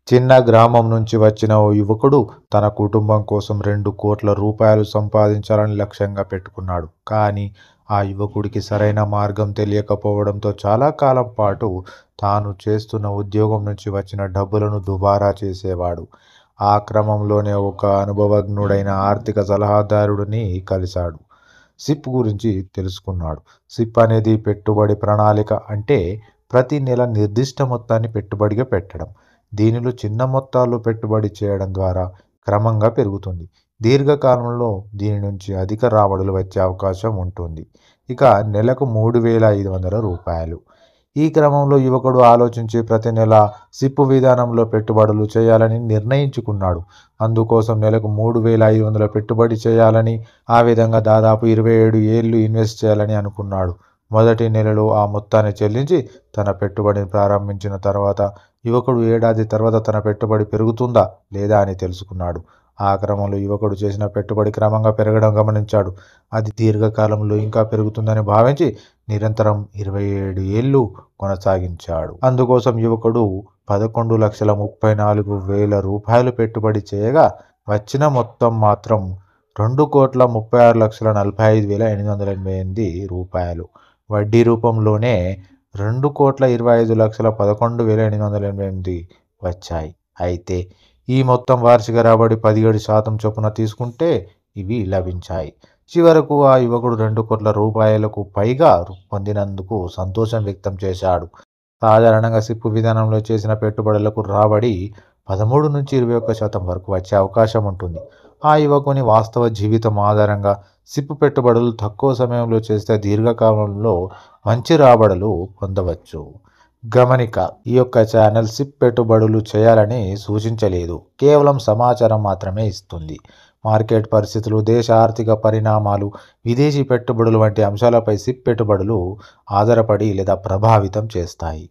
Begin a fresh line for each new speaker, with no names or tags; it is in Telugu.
చిన్న గ్రామం నుంచి వచ్చిన ఓ యువకుడు తన కుటుంబం కోసం 2 కోట్ల రూపాయలు సంపాదించాలని లక్ష్యంగా పెట్టుకున్నాడు. కానీ ఆ యువకుడికి సరైన మార్గం తెలియకపోవడంతో చాలా కాలం పాటు తాను చేస్తున్న ఉద్యోగం నుంచి వచ్చిన డబ్బులను దుబారా చేసేవాడు. ఆ క్రమంలోనే ఒక అనుభవజ్ఞుడైన ఆర్థిక సలహాదారుడిని కలిశాడు. సిప్ గురించి తెలుసుకున్నాడు. సిప్ అనేది పెట్టుబడి ప్రణాళిక అంటే ప్రతి నెల నిర్దిష్ట మొత్తాన్ని పెట్టుబడిగా పెట్టడం. దీనిలో చిన్న మొత్తాల్లో పెట్టుబడి చేయడం ద్వారా క్రమంగా పెరుగుతుంది. దీర్ఘకాలంలో దీని నుంచి అధిక రాబడులు వచ్చే అవకాశం ఉంటుంది. ఇక నెలకు రూ. 3,500. ఈ క్రమంలో యువకుడు ఆలోచించి ప్రతి నెల సిప్పు విధానంలో పెట్టుబడులు చేయాలని నిర్ణయించుకున్నాడు. అందుకోసం నెలకు 3,500 పెట్టుబడి చేయాలని, ఆ విధంగా దాదాపు 27 ఏళ్లు ఇన్వెస్ట్ చేయాలని అనుకున్నాడు. మొదటి నెలలో ఆ మొత్తాన్ని చెల్లించి తన పెట్టుబడిని ప్రారంభించిన తర్వాత యువకుడు ఏడాది తర్వాత తన పెట్టుబడి పెరుగుతుందా లేదా అని తెలుసుకున్నాడు. ఆ క్రమంలో యువకుడు చేసిన పెట్టుబడి క్రమంగా పెరగడం గమనించాడు. అది దీర్ఘకాలంలో ఇంకా పెరుగుతుందని భావించి నిరంతరం 27 ఏళ్లు కొనసాగించాడు. అందుకోసం యువకుడు రూ. 11,34,000 పెట్టుబడి చేయగా వచ్చిన మొత్తం మాత్రం రూ. 2,36,45,888. వడ్డీ రూపంలోనే రూ. 2,25,11,888 వచ్చాయి. అయితే ఈ మొత్తం వార్షిక రాబడి 17% చొప్పున తీసుకుంటే ఇవి లభించాయి. చివరకు ఆ యువకుడు 2 కోట్ల రూపాయలకు పైగా పొందినందుకు సంతోషం వ్యక్తం చేశాడు. సాధారణంగా సిప్పు విధానంలో చేసిన పెట్టుబడులకు రాబడి 13-21% వరకు వచ్చే అవకాశం ఉంటుంది. ఆ యువకుని వాస్తవ జీవితం ఆధారంగా సిప్ పెట్టుబడులు తక్కువ సమయంలో చేస్తే దీర్ఘకాలంలో మంచి రాబడులు పొందవచ్చు. గమనిక: ఈ యొక్క ఛానల్ సిప్ పెట్టుబడులు చేయాలని సూచించలేదు, కేవలం సమాచారం మాత్రమే ఇస్తుంది. మార్కెట్ పరిస్థితులు, దేశ ఆర్థిక పరిణామాలు, విదేశీ పెట్టుబడులు వంటి అంశాలపై సిప్ పెట్టుబడులు ఆధారపడి లేదా ప్రభావితం చేస్తాయి.